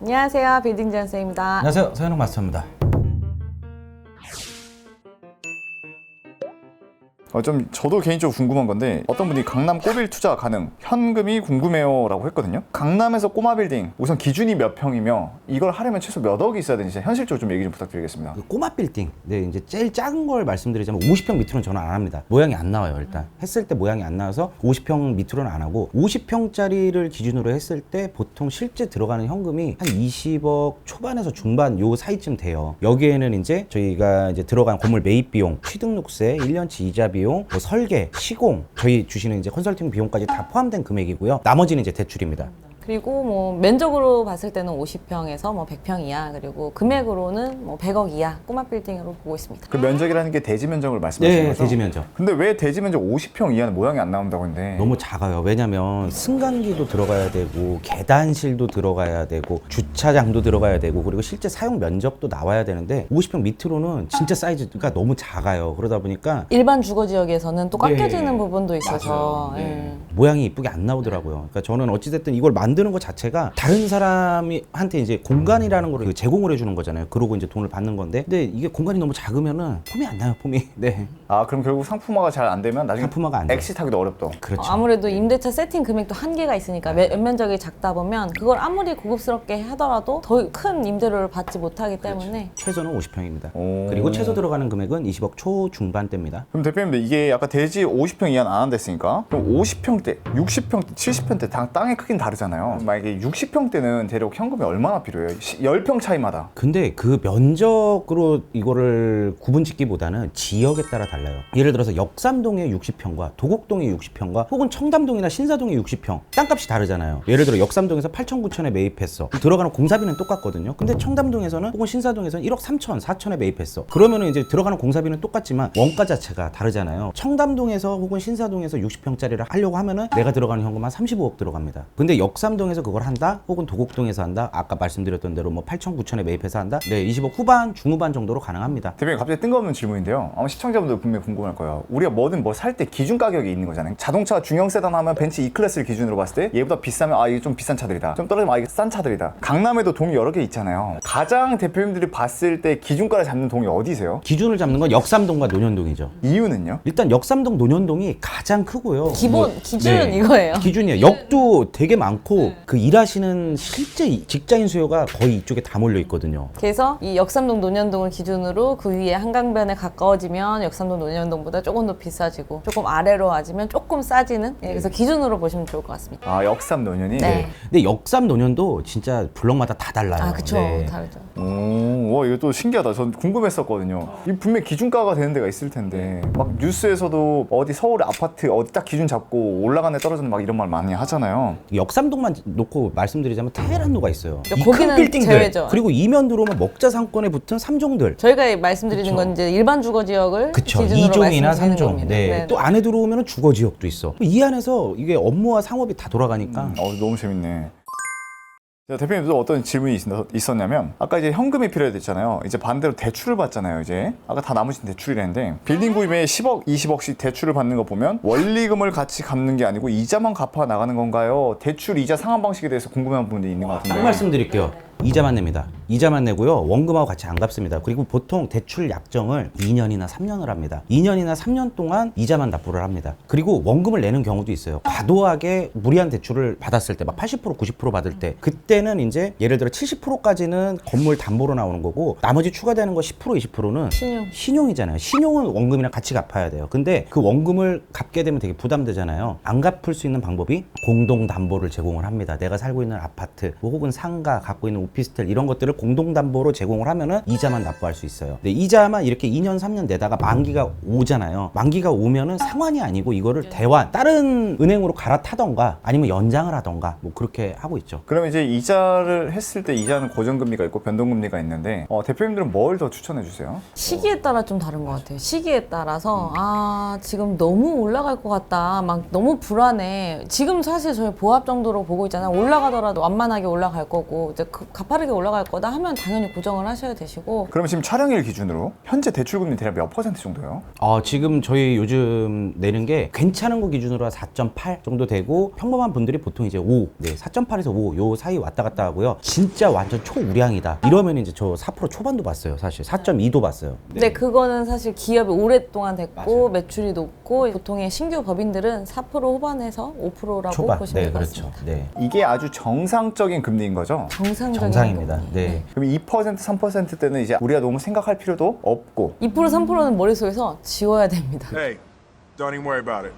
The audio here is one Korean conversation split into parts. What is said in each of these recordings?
안녕하세요. 빌딩 전쌤입니다. 안녕하세요. 서현웅 마스터입니다. 저도 개인적으로 궁금한 건데 어떤 분이 강남 꼬빌 투자 가능, 현금이 궁금해요 라고 했거든요. 강남에서 꼬마 빌딩 우선 기준이 몇 평이며 이걸 하려면 최소 몇 억이 있어야 되는지 현실적으로 좀 얘기 좀 부탁드리겠습니다. 그 꼬마 빌딩, 네, 이제 제일 작은 걸 말씀드리자면 50평 밑으로는 저는 안 합니다. 모양이 안 나와요. 일단 했을 때 모양이 안 나와서 50평 밑으로는 안 하고, 50평짜리를 기준으로 했을 때 보통 실제 들어가는 현금이 한 20억 초반에서 중반 요 사이쯤 돼요. 여기에는 이제 저희가 이제 들어간 건물 매입 비용, 취등록세, 1년치 이자 비용, 뭐 설계, 시공, 저희 주시는 이제 컨설팅 비용까지 다 포함된 금액이고요. 나머지는 이제 대출입니다. 그리고 뭐 면적으로 봤을 때는 50평에서 뭐 100평 이하, 그리고 금액으로는 뭐 100억 이하 꼬마 빌딩으로 보고 있습니다. 그 면적이라는 게 대지 면적을 말씀하시는 네, 거죠? 대지 면적. 근데 왜 대지 면적 50평 이하는 모양이 안 나온다고 했는데 너무 작아요. 왜냐면 승강기도 들어가야 되고, 계단실도 들어가야 되고, 주차장도 들어가야 되고, 그리고 실제 사용 면적도 나와야 되는데 50평 밑으로는 진짜 사이즈가 너무 작아요. 그러다 보니까 일반 주거 지역에서는 또 깎여지는 네. 부분도 있어서 맞아요. 네. 예. 모양이 이쁘게 안 나오더라고요. 그러니까 저는 어찌됐든 이걸 만드는 것 자체가 다른 사람한테 이제 공간이라는 걸 제공을 해주는 거잖아요. 그러고 이제 돈을 받는 건데, 근데 이게 공간이 너무 작으면은 폼이 안 나요. 폼이. 네. 아 그럼 결국 상품화가 잘 안 되면 나중에 상품화가 안 돼요. 엑시트하기도 어렵다. 그렇죠. 아무래도 임대차 세팅 금액도 한계가 있으니까 면적이 작다 보면 그걸 아무리 고급스럽게 하더라도 더 큰 임대료를 받지 못하기 때문에 최소는 50평입니다. 오. 그리고 최소 들어가는 금액은 20억 초중반대입니다. 그럼 대표님, 이게 아까 대지 50평 이하는 안 한댔으니까 그럼 50평대, 60평대, 70평대 땅의 크기는 다르잖아요. 만약에 60평대는 대략 현금이 얼마나 필요해요? 10평 차이마다. 근데 그 면적으로 이거를 구분짓기보다는 지역에 따라 달라요. 예를 들어서 역삼동의 60평과 도곡동의 60평과 혹은 청담동이나 신사동의 60평, 땅값이 다르잖아요. 예를 들어 역삼동에서 8천 9천에 매입했어. 들어가는 공사비는 똑같거든요. 근데 청담동에서는 혹은 신사동에서는 1억 3천 4천에 매입했어. 그러면은 이제 들어가는 공사비는 똑같지만 원가 자체가 다르잖아요. 청담동에서 혹은 신사동에서 60평짜리를 하려고 하면은 내가 들어가는 현금 한 35억 들어갑니다. 근데 역삼동에서 그걸 한다, 혹은 도곡동에서 한다, 아까 말씀드렸던 대로 뭐 8천 9천에 매입해서 한다, 네, 20억 후반 중후반 정도로 가능합니다. 대표님, 갑자기 뜬금없는 질문인데요. 아마 시청자분들 분명히 궁금할 거예요. 우리가 뭐든 뭐 살 때 기준 가격이 있는 거잖아요. 자동차 중형 세단 하면 벤츠 E클래스를 기준으로 봤을 때 얘보다 비싸면 아 이게 좀 비싼 차들이다, 좀 떨어지면 아 이게 싼 차들이다. 강남에도 동이 여러 개 있잖아요. 가장 대표님들이 봤을 때 기준가를 잡는 동이 어디세요? 기준을 잡는 건 역삼동과 논현동이죠. 이유는요? 일단 역삼동 논현동이 가장 크고요. 기본 기준은 네, 이거예요. 기준이에요. 역도 되게 많고 그 일하시는 실제 직장인 수요가 거의 이쪽에 다 몰려 있거든요. 그래서 이 역삼동 논현동을 기준으로 그 위에 한강변에 가까워지면 역삼동 논현동보다 조금 더 비싸지고, 조금 아래로 와지면 조금 싸지는, 예, 그래서 기준으로 보시면 좋을 것 같습니다. 아 역삼 논현이? 네. 근데 역삼 논현도 진짜 블럭마다 다 달라요. 아, 그쵸. 네. 다르죠. 오, 와 이거 또 신기하다. 전 궁금했었거든요. 이 분명 기준가가 되는 데가 있을 텐데 막 뉴스에서도 어디 서울 아파트 어디 딱 기준 잡고 올라가네 떨어졌네 막 이런 말 많이 하잖아요. 역삼동만 놓고 말씀드리자면 테헤란로가 있어요. 이 거기는 큰 빌딩들, 제외죠. 그리고 이면 들어오면 먹자 상권에 붙은 3종들. 저희가 말씀드리는 그쵸. 건 이제 일반 주거 지역을 그쵸. 기준으로 2종이나 말씀드리는 3종. 겁니다. 네. 또 안에 들어오면 주거 지역도 있어. 이 안에서 이게 업무와 상업이 다 돌아가니까. 너무 재밌네. 자, 대표님도 어떤 질문이 있었냐면 아까 이제 현금이 필요했잖아요. 이제 반대로 대출을 받잖아요. 이제 아까 다 나머진 대출이랬는데 빌딩 구입에 10억, 20억씩 대출을 받는 거 보면 원리금을 같이 갚는 게 아니고 이자만 갚아 나가는 건가요? 대출 이자 상환 방식에 대해서 궁금한 분들이 있는 것 같은데. 딱 말씀드릴게요. 이자만 냅니다. 이자만 내고요. 원금하고 같이 안 갚습니다. 그리고 보통 대출 약정을 2년이나 3년을 합니다. 2년이나 3년 동안 이자만 납부를 합니다. 그리고 원금을 내는 경우도 있어요. 과도하게 무리한 대출을 받았을 때, 막 80%, 90% 받을 때, 그때는 이제 예를 들어 70%까지는 건물 담보로 나오는 거고, 나머지 추가되는 거 10%, 20%는 신용이잖아요. 신용은 원금이랑 같이 갚아야 돼요. 근데 그 원금을 갚게 되면 되게 부담되잖아요. 안 갚을 수 있는 방법이 공동 담보를 제공을 합니다. 내가 살고 있는 아파트, 뭐 혹은 상가, 갖고 있는 오피스텔 이런 것들을 공동담보로 제공을 하면은 이자만 납부할 수 있어요. 근데 이자만 이렇게 2년 3년 내다가 만기가 오잖아요. 만기가 오면은 상환이 아니고 이거를 대환, 다른 은행으로 갈아타던가 아니면 연장을 하던가 뭐 그렇게 하고 있죠. 그러면 이제 이자를 했을 때 이자는 고정금리가 있고 변동금리가 있는데 대표님들은 뭘 더 추천해 주세요? 시기에 따라 좀 다른 것 같아요. 시기에 따라서 아 지금 너무 올라갈 것 같다, 막 너무 불안해. 지금 사실 저희 보합 정도로 보고 있잖아요. 올라가더라도 완만하게 올라갈 거고 이제 가파르게 올라갈 거다 하면 당연히 고정을 하셔야 되시고. 그럼 지금 촬영일 기준으로 현재 대출금리 대략 몇 퍼센트 정도예요? 지금 저희 요즘 내는 게 괜찮은 거 기준으로 4.8 정도 되고 평범한 분들이 보통 이제 5, 4.8에서 5 요 사이 왔다 갔다 하고요. 진짜 완전 초우량이다 이러면 이제 저 4% 초반도 봤어요. 사실 4.2도 봤어요. 근데 그거는 사실 기업이 오랫동안 됐고 맞아요. 매출이 높고 보통의 신규 법인들은 4% 후반에서 5%라고 초반. 보시면 네, 될 것 그렇죠. 같습니다. 네. 이게 아주 정상적인 금리인 거죠? 정상입니다. 현금이. 네. 그럼 2%, 3% 때는 이제 우리가 너무 생각할 필요도 없고 2% 3%는 머릿속에서 지워야 됩니다. Hey, don't even worry about it.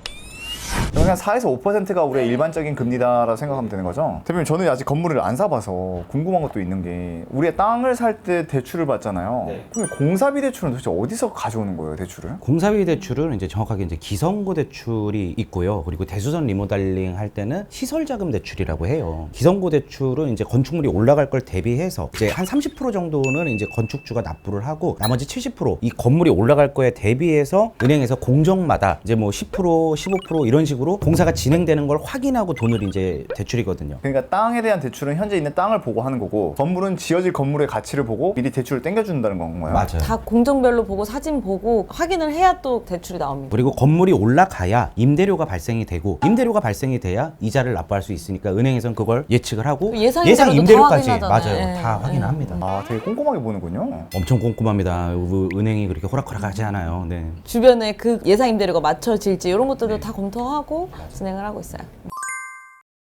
그냥 4에서 5%가 우리의 일반적인 금리다라고 생각하면 되는 거죠. 대표님 저는 아직 건물을 안 사봐서 궁금한 것도 있는 게 우리가 땅을 살 때 대출을 받잖아요. 네. 그럼 공사비 대출은 도대체 어디서 가져오는 거예요, 대출을? 공사비 대출은 이제 정확하게 이제 기성고 대출이 있고요. 그리고 대수선 리모델링 할 때는 시설 자금 대출이라고 해요. 기성고 대출은 이제 건축물이 올라갈 걸 대비해서 이제 한 30% 정도는 이제 건축주가 납부를 하고 나머지 70%이 건물이 올라갈 거에 대비해서 은행에서 공정마다 이제 뭐 10%, 15% 이런 식으로 공사가 진행되는 걸 확인하고 돈을 이제 대출이거든요. 그러니까 땅에 대한 대출은 현재 있는 땅을 보고 하는 거고 건물은 지어질 건물의 가치를 보고 미리 대출을 땡겨준다는 건가요? 맞아요. 다 공정별로 보고 사진 보고 확인을 해야 또 대출이 나옵니다. 그리고 건물이 올라가야 임대료가 발생이 되고 임대료가 발생이 돼야 이자를 납부할 수 있으니까 은행에서는 그걸 예측을 하고 예상 임대료도 임대료까지 다 확인하잖아요. 맞아요. 다 네. 확인합니다. 아, 되게 꼼꼼하게 보는군요. 엄청 꼼꼼합니다. 은행이 그렇게 호락호락하지 않아요. 네. 주변에 그 예상 임대료가 맞춰질지 이런 것들도 다 검토하고 진행을 하고 있어요.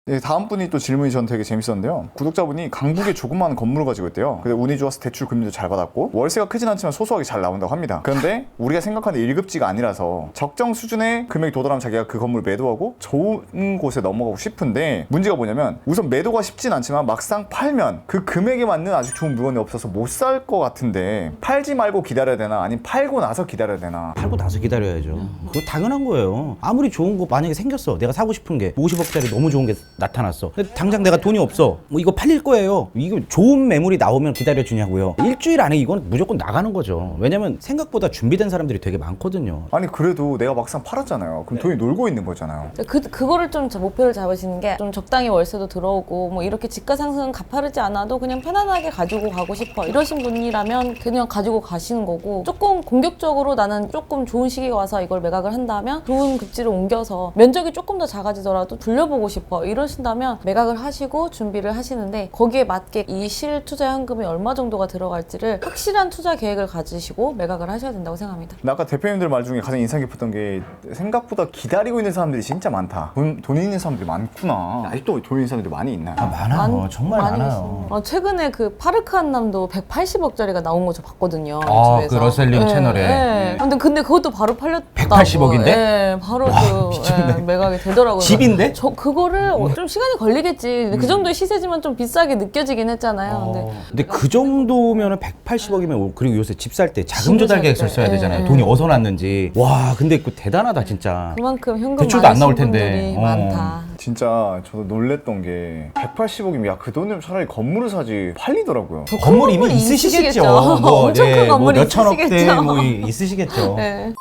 네, 다음 분이 또 질문이 전 되게 재밌었는데요. 구독자분이 강북에 조그마한 건물을 가지고 있대요. 근데 운이 좋아서 대출 금리도 잘 받았고 월세가 크진 않지만 소소하게 잘 나온다고 합니다. 그런데 우리가 생각하는 1급지가 아니라서 적정 수준의 금액이 도달하면 자기가 그 건물 매도하고 좋은 곳에 넘어가고 싶은데 문제가 뭐냐면 우선 매도가 쉽진 않지만 막상 팔면 그 금액에 맞는 아주 좋은 물건이 없어서 못 살 것 같은데 팔지 말고 기다려야 되나 아니면 팔고 나서 기다려야 되나. 팔고 나서 기다려야죠. 그거 당연한 거예요. 아무리 좋은 거 만약에 생겼어. 내가 사고 싶은 게 50억짜리 너무 좋은 게 나타났어. 근데 당장 내가 돈이 없어. 뭐 이거 팔릴 거예요. 이거 좋은 매물이 나오면 기다려 주냐고요. 일주일 안에 이건 무조건 나가는 거죠. 왜냐면 생각보다 준비된 사람들이 되게 많거든요. 아니 그래도 내가 막상 팔았잖아요. 그럼 돈이 놀고 있는 거잖아요. 그거를 좀 목표를 잡으시는 게 좀 적당히 월세도 들어오고 뭐 이렇게 집가 상승은 가파르지 않아도 그냥 편안하게 가지고 가고 싶어 이러신 분이라면 그냥 가지고 가시는 거고 조금 공격적으로 나는 조금 좋은 시기가 와서 이걸 매각을 한다면 좋은 급지를 옮겨서 면적이 조금 더 작아지더라도 불려보고 싶어 이러신다면 매각을 하시고 준비를 하시는데 거기에 맞게 이 실투자 현금이 얼마 정도가 들어갈지를 확실한 투자 계획을 가지시고 매각을 하셔야 된다고 생각합니다. 근데 아까 대표님들 말 중에 가장 인상 깊었던 게 생각보다 기다리고 있는 사람들이 진짜 많다. 돈 있는 사람들이 많구나. 아직도 돈 있는 사람들이 많이 있나요? 많아요. 정말 많이 많아요. 있어요. 최근에 그 파르크 한남도 180억짜리가 나온 거 저 봤거든요. 아, 유튜브에서. 그 러셀님 채널에. 네. 근데 그것도 바로 팔렸다고. 180억 인데? 네, 바로 매각이 되더라고요. 집인데? 저 그거를 좀 시간이 걸리겠지. 근데 그 정도의 시세지만 좀 비싸게 느껴지긴 했잖아요. 근데 그 정도면은 180억이면 그리고 요새 집 살 때 자금 조달 살 계획서 때. 써야 되잖아요. 예, 돈이 어디서 났는지. 와, 근데 그 대단하다 진짜. 그만큼 현금 대출도 안 많으신 나올 텐데. 분들이 많다. 진짜 저도 놀랬던 게 180억이면 야 그 돈이면 차라리 건물을 사지 팔리더라고요. 더 큰 건물 이미 건물이 있으시겠죠. 엄청 큰 건물이 몇 천억대 있으시겠죠. 뭐 있으시겠죠. 네.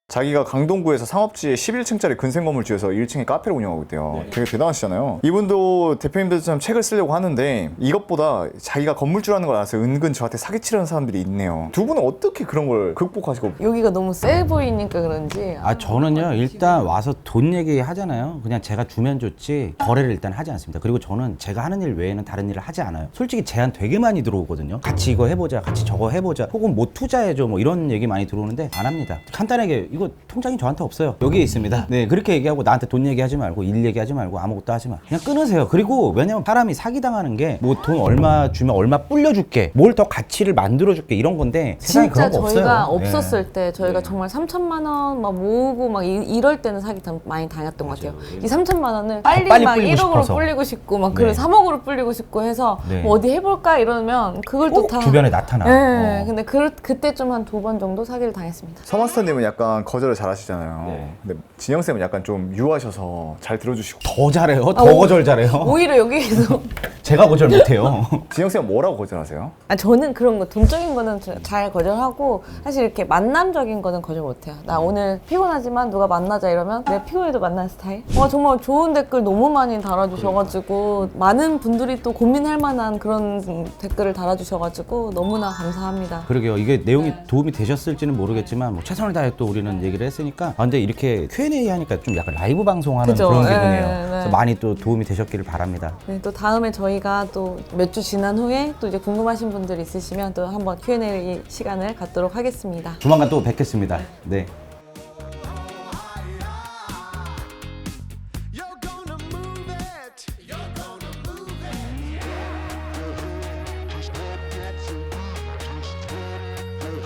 자기가 강동구에서 상업지에 11층짜리 근생 건물 지어서 1층에 카페를 운영하고 있대요. 되게 대단하시잖아요. 이분도 대표님들처럼 책을 쓰려고 하는데 이것보다 자기가 건물주라는 걸 알아서 은근 저한테 사기치려는 사람들이 있네요. 두 분은 어떻게 그런 걸 극복하시고 여기가 너무 세 보이니까 그런지 저는요 일단 와서 돈 얘기 하잖아요. 그냥 제가 주면 좋지 거래를 일단 하지 않습니다. 그리고 저는 제가 하는 일 외에는 다른 일을 하지 않아요. 솔직히 제안 되게 많이 들어오거든요. 같이 이거 해보자, 같이 저거 해보자, 혹은 뭐 투자해줘 뭐 이런 얘기 많이 들어오는데 안 합니다. 간단하게 이거 통장이 저한테 없어요. 여기에 있습니다. 네, 그렇게 얘기하고 나한테 돈 얘기하지 말고 일 얘기하지 말고 아무것도 하지 마. 그냥 끊으세요. 그리고 왜냐면 사람이 사기당하는 게 뭐 돈 얼마 주면 얼마 불려줄게, 뭘 더 가치를 만들어줄게 이런 건데 세상에 진짜 그런 거 저희가 없어요. 없었을 때 저희가 네. 정말 3천만 원 막 모으고 막 이럴 때는 사기 많이 당했던 것 같아요. 이 3천만 원을 빨리 막 불리고 1억으로 싶어서. 불리고 싶고 막 네. 그래 3억으로 불리고 싶고 해서 네. 뭐 어디 해볼까 이러면 그걸 또 꼭 다 주변에 나타나. 네, 근데 그때 좀 한 2번 정도 사기를 당했습니다. 서마스터님은 약간 약간 거절을 잘 하시잖아요. 네. 근데 진영쌤은 약간 좀 유하셔서 잘 들어주시고. 더 잘해요. 더 오- 거절 잘해요. 오히려 여기에서 제가 거절 못해요. 진영쌤은 뭐라고 거절하세요? 저는 그런 거 돈적인 거는 잘 거절하고 사실 이렇게 만남적인 거는 거절 못해요. 나 오늘 피곤하지만 누가 만나자 이러면 내가 피곤해도 만나는 스타일? 정말 좋은 댓글 너무 많이 달아주셔가지고 많은 분들이 또 고민할 만한 그런 댓글을 달아주셔가지고 너무나 감사합니다. 그러게요. 이게 내용이 네. 도움이 되셨을지는 모르겠지만 뭐 최선을 다해 또 우리는 얘기를 했으니까 근데 이렇게 Q&A 하니까 좀 약간 라이브 방송하는 그죠. 그런 네, 기분이에요. 네. 그래서 많이 또 도움이 되셨기를 바랍니다. 네, 또 다음에 저희가 또 몇 주 지난 후에 또 이제 궁금하신 분들 있으시면 또 한번 Q&A 시간을 갖도록 하겠습니다. 조만간 또 뵙겠습니다. 네.